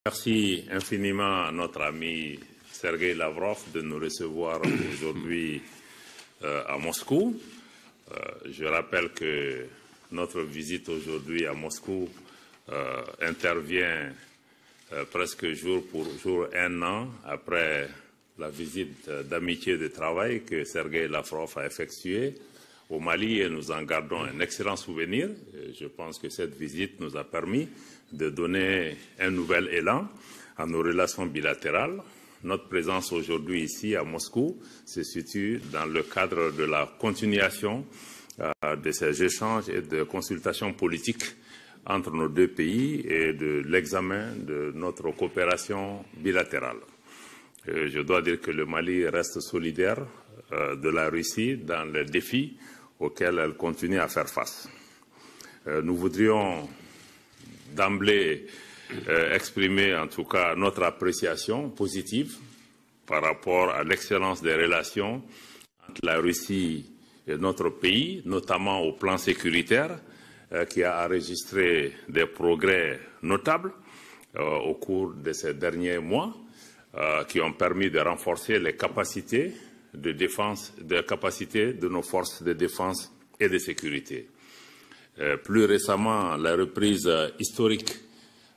Merci infiniment à notre ami Sergueï Lavrov de nous recevoir aujourd'hui à Moscou. Je rappelle que notre visite aujourd'hui à Moscou intervient presque jour pour jour, un an après la visite d'amitié et de travail que Sergueï Lavrov a effectuée au Mali, et nous en gardons un excellent souvenir. Je pense que cette visite nous a permis de donner un nouvel élan à nos relations bilatérales. Notre présence aujourd'hui ici à Moscou se situe dans le cadre de la continuation de ces échanges et de consultations politiques entre nos deux pays et de l'examen de notre coopération bilatérale. Je dois dire que le Mali reste solidaire de la Russie dans les défis auxquels elle continue à faire face. Nous voudrions d'emblée exprimer en tout cas notre appréciation positive par rapport à l'excellence des relations entre la Russie et notre pays, notamment au plan sécuritaire, qui a enregistré des progrès notables au cours de ces derniers mois, qui ont permis de renforcer les capacités de défense, de nos forces de défense et de sécurité. Plus récemment, la reprise historique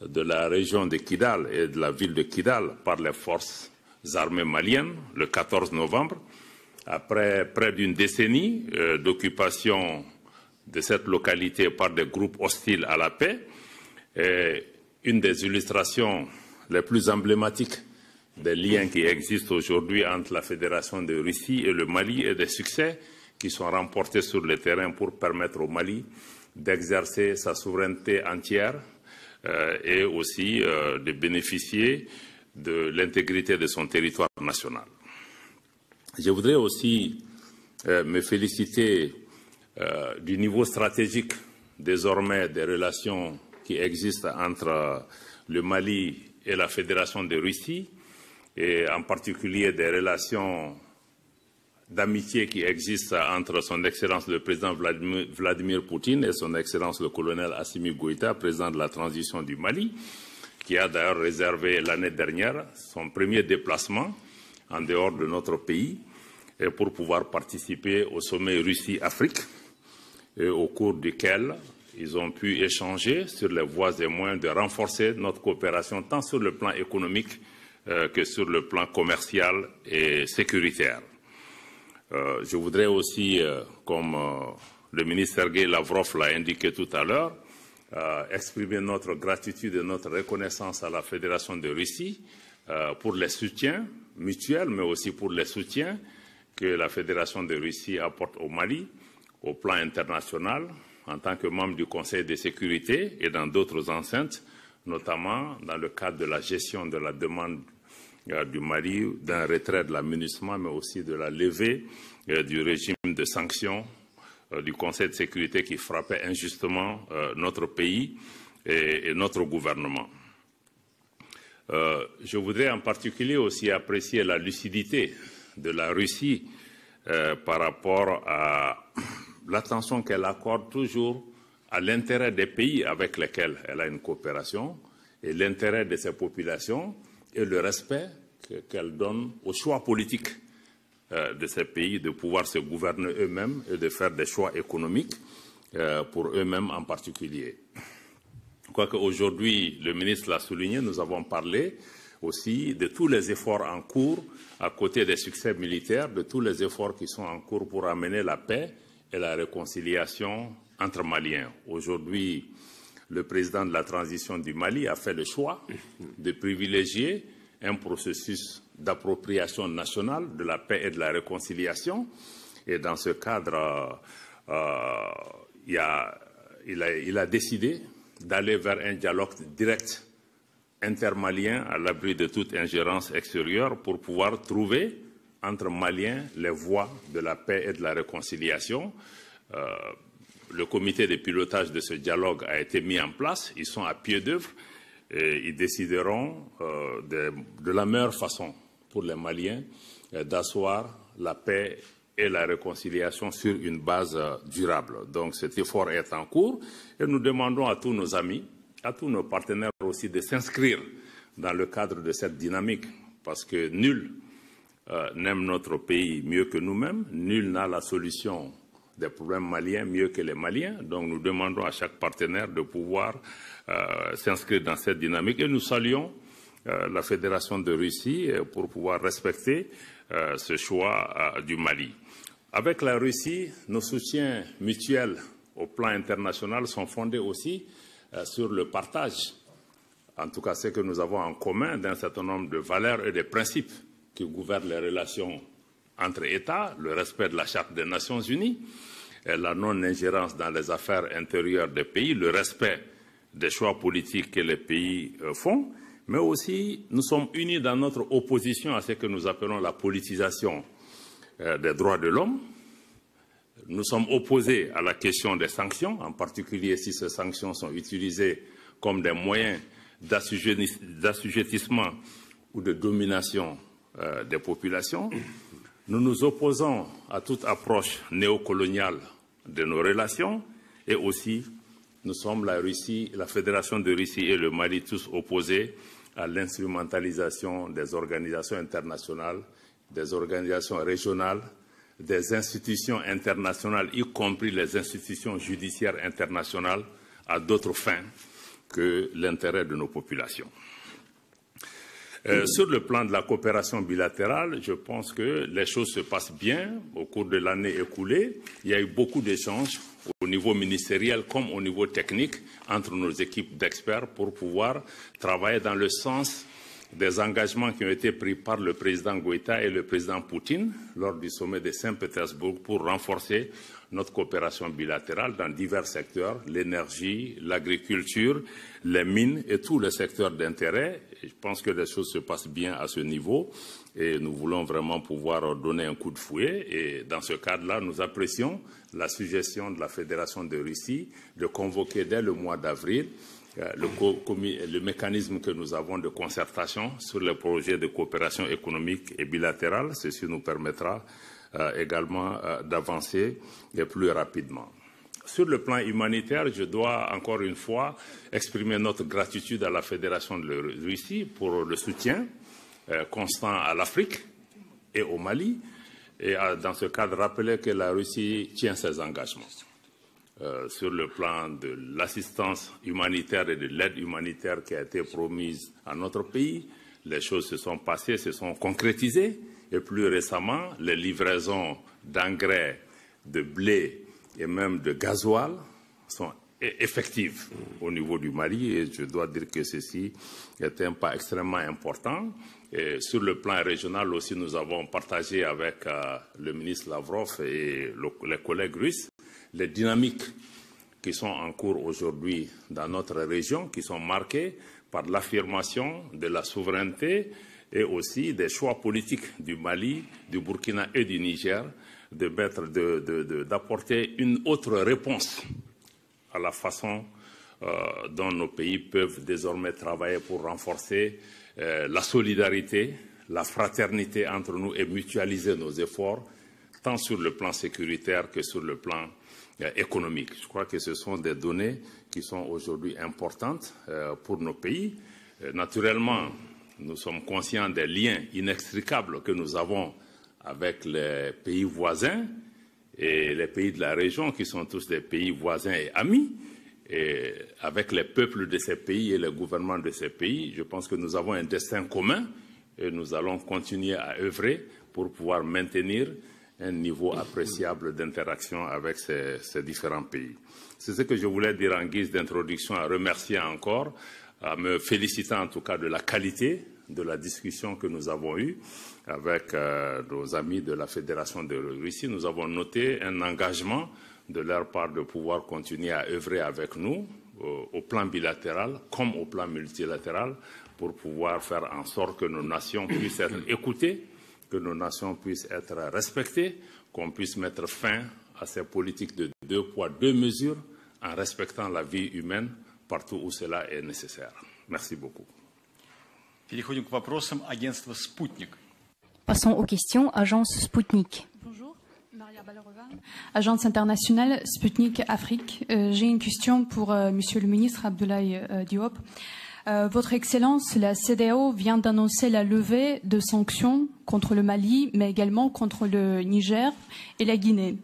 de la région de Kidal et de la ville de Kidal par les forces armées maliennes le 14 novembre, après près d'une décennie d'occupation de cette localité par des groupes hostiles à la paix, est une des illustrations les plus emblématiques des liens qui existent aujourd'hui entre la Fédération de Russie et le Mali, et des succès qui sont remportés sur le terrain pour permettre au Mali d'exercer sa souveraineté entière et aussi de bénéficier de l'intégrité de son territoire national. Je voudrais aussi me féliciter du niveau stratégique désormais des relations qui existent entre le Mali et la Fédération de Russie, et en particulier des relations d'amitié qui existent entre son Excellence le président Vladimir Poutine et son Excellence le colonel Assimi Goïta, président de la transition du Mali, qui a d'ailleurs réservé l'année dernière son premier déplacement en dehors de notre pays et pour pouvoir participer au sommet Russie-Afrique, au cours duquel ils ont pu échanger sur les voies et moyens de renforcer notre coopération tant sur le plan économique que sur le plan commercial et sécuritaire. Je voudrais aussi, comme le ministre Sergueï Lavrov l'a indiqué tout à l'heure, exprimer notre gratitude et notre reconnaissance à la Fédération de Russie pour les soutiens mutuels, mais aussi pour les soutiens que la Fédération de Russie apporte au Mali, au plan international, en tant que membre du Conseil de sécurité et dans d'autres enceintes, notamment dans le cadre de la gestion de la demande du Mali, d'un retrait de l'amunissement, mais aussi de la levée du régime de sanctions du Conseil de sécurité qui frappait injustement notre pays et notre gouvernement. Je voudrais en particulier aussi apprécier la lucidité de la Russie par rapport à l'attention qu'elle accorde toujours à l'intérêt des pays avec lesquels elle a une coopération et l'intérêt de ses populations et le respect qu'elle donne au choix politique de ces pays de pouvoir se gouverner eux-mêmes et de faire des choix économiques pour eux-mêmes en particulier. Quoique aujourd'hui, le ministre l'a souligné, nous avons parlé aussi de tous les efforts en cours, à côté des succès militaires, de tous les efforts qui sont en cours pour amener la paix et la réconciliation entre Maliens. Aujourd'hui, le président de la transition du Mali a fait le choix de privilégier un processus d'appropriation nationale de la paix et de la réconciliation. Et dans ce cadre, il a décidé d'aller vers un dialogue direct intermalien à l'abri de toute ingérence extérieure pour pouvoir trouver entre Maliens les voies de la paix et de la réconciliation. Le comité de pilotage de ce dialogue a été mis en place. Ils sont à pied d'œuvre et ils décideront de la meilleure façon pour les Maliens d'asseoir la paix et la réconciliation sur une base durable. Donc cet effort est en cours et nous demandons à tous nos amis, à tous nos partenaires aussi de s'inscrire dans le cadre de cette dynamique, parce que nul n'aime notre pays mieux que nous-mêmes, nul n'a la solution des problèmes maliens mieux que les Maliens. Donc nous demandons à chaque partenaire de pouvoir s'inscrire dans cette dynamique et nous saluons la Fédération de Russie pour pouvoir respecter ce choix du Mali. Avec la Russie, nos soutiens mutuels au plan international sont fondés aussi sur le partage, en tout cas ce que nous avons en commun, d'un certain nombre de valeurs et de principes qui gouvernent les relations entre États, le respect de la Charte des Nations Unies, la non-ingérence dans les affaires intérieures des pays, le respect des choix politiques que les pays font, mais aussi nous sommes unis dans notre opposition à ce que nous appelons la politisation des droits de l'homme. Nous sommes opposés à la question des sanctions, en particulier si ces sanctions sont utilisées comme des moyens d'assujettissement ou de domination des populations. Nous nous opposons à toute approche néocoloniale de nos relations et aussi nous sommes la Russie, la Fédération de Russie et le Mali tous opposés à l'instrumentalisation des organisations internationales, des organisations régionales, des institutions internationales, y compris les institutions judiciaires internationales, à d'autres fins que l'intérêt de nos populations. Sur le plan de la coopération bilatérale, je pense que les choses se passent bien au cours de l'année écoulée. Il y a eu beaucoup d'échanges au niveau ministériel comme au niveau technique entre nos équipes d'experts pour pouvoir travailler dans le sens des engagements qui ont été pris par le président Goïta et le président Poutine lors du sommet de Saint-Pétersbourg pour renforcer notre coopération bilatérale dans divers secteurs, l'énergie, l'agriculture, les mines et tous les secteurs d'intérêt. Je pense que les choses se passent bien à ce niveau et nous voulons vraiment pouvoir donner un coup de fouet. Et dans ce cadre-là, nous apprécions la suggestion de la Fédération de Russie de convoquer dès le mois d'avril le mécanisme que nous avons de concertation sur les projets de coopération économique et bilatérale. Ceci nous permettra également d'avancer plus rapidement. Sur le plan humanitaire, je dois encore une fois exprimer notre gratitude à la Fédération de Russie pour le soutien constant à l'Afrique et au Mali. Et dans ce cadre, rappeler que la Russie tient ses engagements. Sur le plan de l'assistance humanitaire et de l'aide humanitaire qui a été promise à notre pays, les choses se sont passées, se sont concrétisées. Et plus récemment, les livraisons d'engrais, de blé et même de gasoil sont effectives au niveau du Mali. Et je dois dire que ceci est un pas extrêmement important. Et sur le plan régional aussi, nous avons partagé avec le ministre Lavrov et les collègues russes les dynamiques qui sont en cours aujourd'hui dans notre région, qui sont marquées par l'affirmation de la souveraineté et aussi des choix politiques du Mali, du Burkina et du Niger d'apporter une autre réponse à la façon dont nos pays peuvent désormais travailler pour renforcer la solidarité, la fraternité entre nous et mutualiser nos efforts, tant sur le plan sécuritaire que sur le plan économique. Je crois que ce sont des données qui sont aujourd'hui importantes pour nos pays. Naturellement, nous sommes conscients des liens inextricables que nous avons avec les pays voisins et les pays de la région qui sont tous des pays voisins et amis. Et avec les peuples de ces pays et les gouvernements de ces pays, je pense que nous avons un destin commun et nous allons continuer à œuvrer pour pouvoir maintenir un niveau appréciable d'interaction avec ces différents pays. C'est ce que je voulais dire en guise d'introduction, à remercier encore, à me féliciter en tout cas de la qualité de la discussion que nous avons eue avec nos amis de la Fédération de Russie. Nous avons noté un engagement de leur part de pouvoir continuer à œuvrer avec nous au plan bilatéral comme au plan multilatéral pour pouvoir faire en sorte que nos nations puissent être écoutées, que nos nations puissent être respectées, qu'on puisse mettre fin à ces politiques de 2 poids, 2 mesures en respectant la vie humaine partout où cela est nécessaire. Merci beaucoup. Переходим к вопросам агентства «Спутник». Passons aux questions. Agence Sputnik. Bonjour, Maria Balarova, agence internationale Sputnik Afrique. J'ai une question pour Monsieur le ministre Abdoulaye Diop. Votre Excellence, la CEDEAO vient d'annoncer la levée de sanctions contre le Mali, mais également contre le Niger et la Guinée.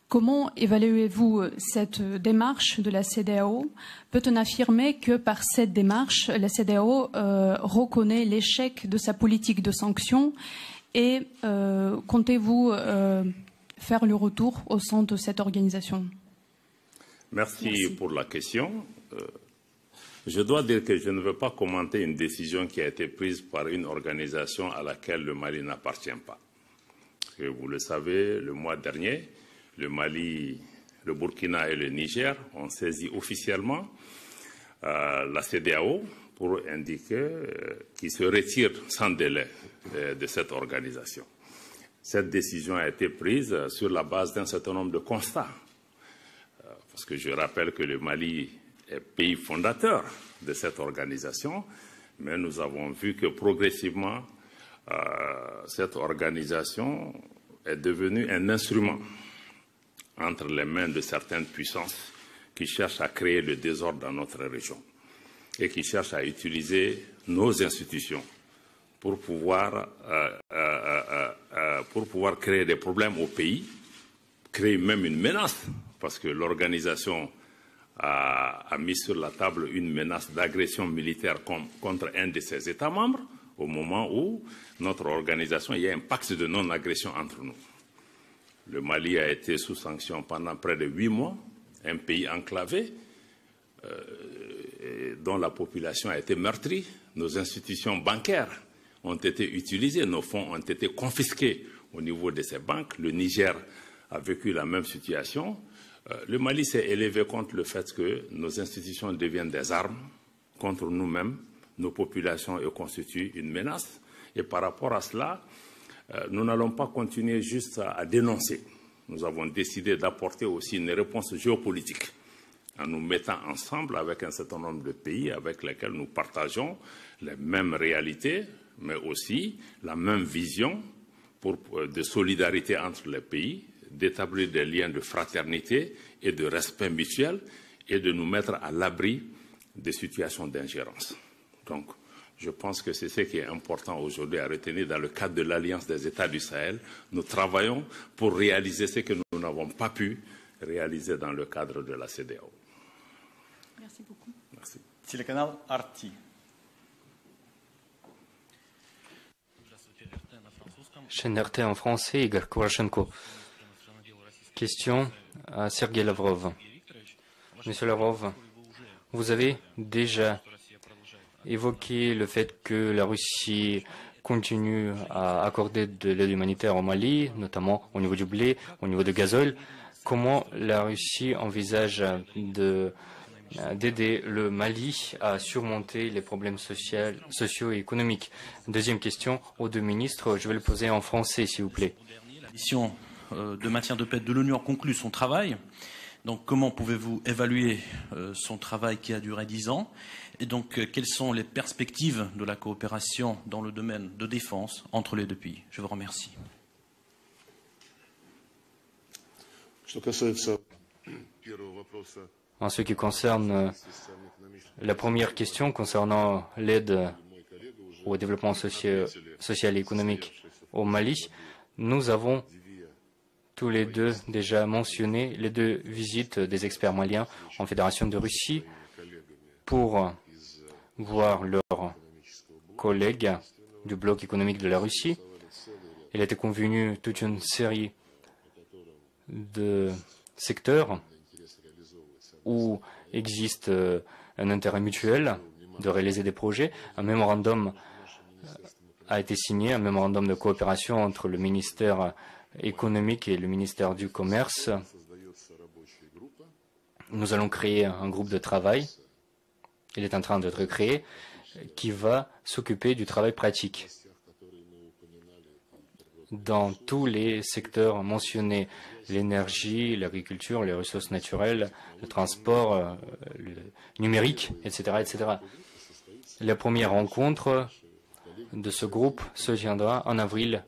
Comment évaluez-vous cette démarche de la CEDEAO? Peut-on affirmer que par cette démarche, la CEDEAO reconnaît l'échec de sa politique de sanctions et comptez-vous faire le retour au sein de cette organisation? Merci pour la question. Je dois dire que je ne veux pas commenter une décision qui a été prise par une organisation à laquelle le Mali n'appartient pas. Et vous le savez, le mois dernier, le Mali, le Burkina et le Niger ont saisi officiellement la CEDEAO pour indiquer qu'ils se retirent sans délai de cette organisation. Cette décision a été prise sur la base d'un certain nombre de constats. Parce que je rappelle que le Mali est pays fondateur de cette organisation, mais nous avons vu que progressivement, cette organisation est devenue un instrument entre les mains de certaines puissances qui cherchent à créer le désordre dans notre région et qui cherchent à utiliser nos institutions pour pouvoir créer des problèmes au pays, créer même une menace, parce que l'organisation a mis sur la table une menace d'agression militaire contre un de ses États membres au moment où notre organisation, il y a un pacte de non-agression entre nous. Le Mali a été sous sanction pendant près de 8 mois, un pays enclavé dont la population a été meurtrie. Nos institutions bancaires ont été utilisées, nos fonds ont été confisqués au niveau de ces banques. Le Niger a vécu la même situation. Le Mali s'est élevé contre le fait que nos institutions deviennent des armes contre nous-mêmes, nos populations et constituent une menace. Et par rapport à cela, nous n'allons pas continuer juste à dénoncer. Nous avons décidé d'apporter aussi une réponse géopolitique en nous mettant ensemble avec un certain nombre de pays avec lesquels nous partageons les mêmes réalités, mais aussi la même vision de solidarité entre les pays, d'établir des liens de fraternité et de respect mutuel et de nous mettre à l'abri des situations d'ingérence. Donc, je pense que c'est ce qui est important aujourd'hui à retenir dans le cadre de l'Alliance des États du Sahel. Nous travaillons pour réaliser ce que nous n'avons pas pu réaliser dans le cadre de la CEDEAO. Merci beaucoup. Merci. Телеканал Арти. Chaîne RT en français, Igor Koroshenko. Question à Sergei Lavrov. Monsieur Lavrov, vous avez déjà évoqué le fait que la Russie continue à accorder de l'aide humanitaire au Mali, notamment au niveau du blé, au niveau du gazole. Comment la Russie envisage d'aider le Mali à surmonter les problèmes sociaux et économiques? Deuxième question aux deux ministres, je vais le poser en français, s'il vous plaît. La mission de maintien de paix de l'ONU a conclu son travail. Donc, comment pouvez-vous évaluer son travail qui a duré 10 ans? Et donc, quelles sont les perspectives de la coopération dans le domaine de défense entre les deux pays? Je vous remercie. En ce qui concerne la première question concernant l'aide au développement social et économique au Mali, nous avons tous les deux déjà mentionné les deux visites des experts maliens en Fédération de Russie pour voir leurs collègues du bloc économique de la Russie. Il a été convenu toute une série de secteurs où existe un intérêt mutuel de réaliser des projets. Un mémorandum a été signé, un mémorandum de coopération entre le ministère économique et le ministère du Commerce. Nous allons créer un groupe de travail, il est en train d'être créé, qui va s'occuper du travail pratique dans tous les secteurs mentionnés, l'énergie, l'agriculture, les ressources naturelles, le transport, le numérique, etc., etc. La première rencontre de ce groupe se tiendra en avril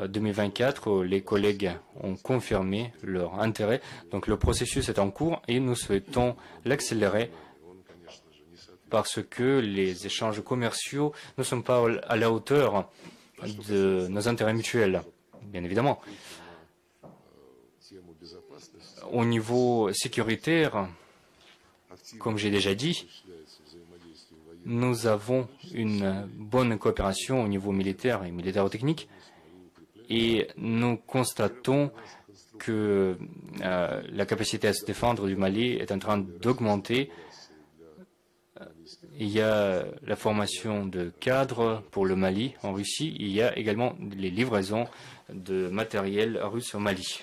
2024, où les collègues ont confirmé leur intérêt. Donc le processus est en cours et nous souhaitons l'accélérer parce que les échanges commerciaux ne sont pas à la hauteur de nos intérêts mutuels, bien évidemment. Au niveau sécuritaire, comme j'ai déjà dit, nous avons une bonne coopération au niveau militaire et militaro-technique et nous constatons que la capacité à se défendre du Mali est en train d'augmenter. Il y a la formation de cadres pour le Mali en Russie. Il y a également les livraisons de matériel russe au Mali.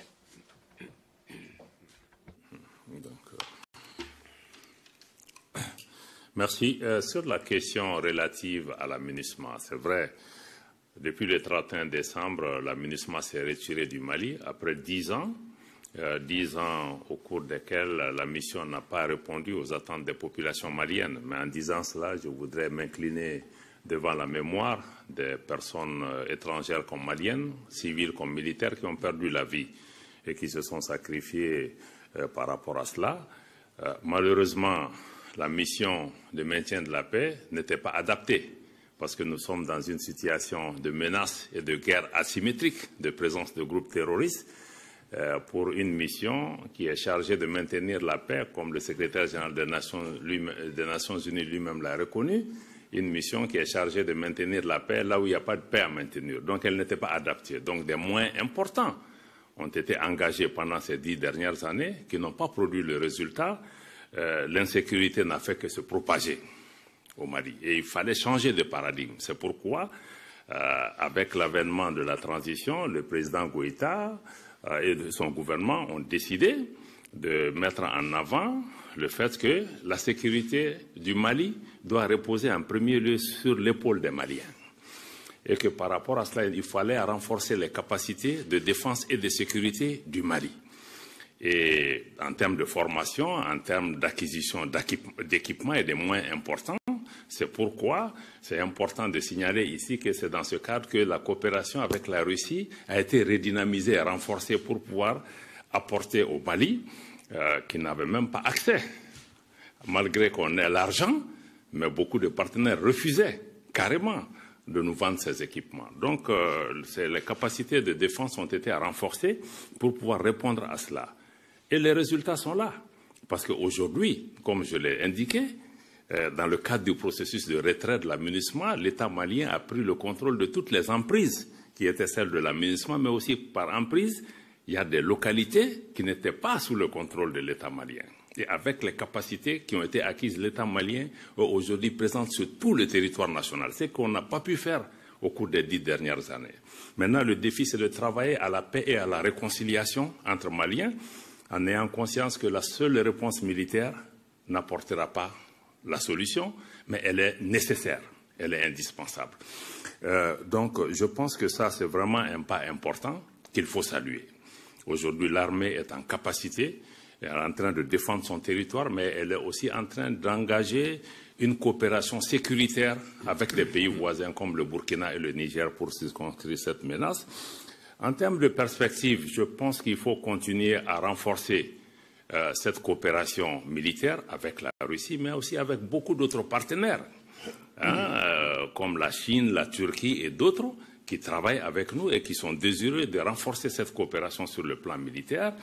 Merci. Sur la question relative à la MINUSMA, c'est vrai, depuis le 31 décembre, la MINUSMA s'est retirée du Mali après 10 ans. 10 ans au cours desquels la mission n'a pas répondu aux attentes des populations maliennes. Mais en disant cela, je voudrais m'incliner devant la mémoire des personnes étrangères comme maliennes, civiles comme militaires, qui ont perdu la vie et qui se sont sacrifiés par rapport à cela. Malheureusement, la mission de maintien de la paix n'était pas adaptée parce que nous sommes dans une situation de menace et de guerre asymétrique, de présence de groupes terroristes, pour une mission qui est chargée de maintenir la paix, comme le secrétaire général des Nations Unies lui-même l'a reconnu, une mission qui est chargée de maintenir la paix là où il n'y a pas de paix à maintenir. Donc elle n'était pas adaptée. Donc des moyens importants ont été engagés pendant ces 10 dernières années qui n'ont pas produit le résultat. L'insécurité n'a fait que se propager au Mali. Et il fallait changer de paradigme. C'est pourquoi, avec l'avènement de la transition, le président Goïta et son gouvernement ont décidé de mettre en avant le fait que la sécurité du Mali doit reposer en premier lieu sur l'épaule des Maliens. Et que par rapport à cela, il fallait renforcer les capacités de défense et de sécurité du Mali. Et en termes de formation, en termes d'acquisition d'équipements et de moyens importants, c'est pourquoi c'est important de signaler ici que c'est dans ce cadre que la coopération avec la Russie a été redynamisée et renforcée pour pouvoir apporter au Mali, qui n'avait même pas accès, malgré qu'on ait l'argent, mais beaucoup de partenaires refusaient carrément de nous vendre ces équipements. Donc, les capacités de défense ont été renforcées pour pouvoir répondre à cela. Et les résultats sont là. Parce qu'aujourd'hui, comme je l'ai indiqué, dans le cadre du processus de retrait de la MINUSMA, l'État malien a pris le contrôle de toutes les emprises qui étaient celles de la MINUSMA, mais aussi par emprise, il y a des localités qui n'étaient pas sous le contrôle de l'État malien. Et avec les capacités qui ont été acquises, l'État malien est aujourd'hui présent sur tout le territoire national. C'est qu'on n'a pas pu faire au cours des 10 dernières années. Maintenant, le défi, c'est de travailler à la paix et à la réconciliation entre Maliens, en ayant conscience que la seule réponse militaire n'apportera pas la solution, mais elle est nécessaire, elle est indispensable. Donc, je pense que ça, c'est vraiment un pas important qu'il faut saluer. Aujourd'hui, l'armée est en capacité, elle est en train de défendre son territoire, mais elle est aussi en train d'engager une coopération sécuritaire avec des pays voisins comme le Burkina et le Niger pour circonscrire cette menace. En termes de perspective, je pense qu'il faut continuer à renforcer cette coopération militaire avec la Russie, mais aussi avec beaucoup d'autres partenaires, comme la Chine, la Turquie et d'autres, qui travaillent avec nous et qui sont désireux de renforcer cette coopération sur le plan militaire.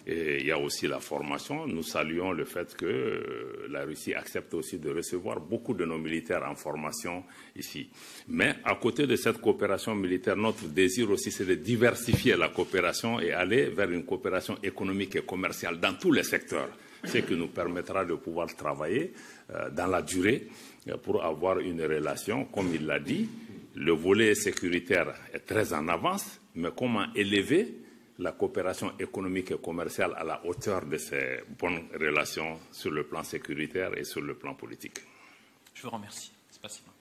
Et il y a aussi la formation. Nous saluons le fait que la Russie accepte aussi de recevoir beaucoup de nos militaires en formation ici. Mais à côté de cette coopération militaire, notre désir aussi, c'est de diversifier la coopération et aller vers une coopération économique et commerciale dans tous les secteurs, ce qui nous permettra de pouvoir travailler dans la durée pour avoir une relation, comme il l'a dit. Le volet sécuritaire est très en avance, mais comment élever la coopération économique et commerciale à la hauteur de ces bonnes relations sur le plan sécuritaire et sur le plan politique? Je vous remercie. Spasibo.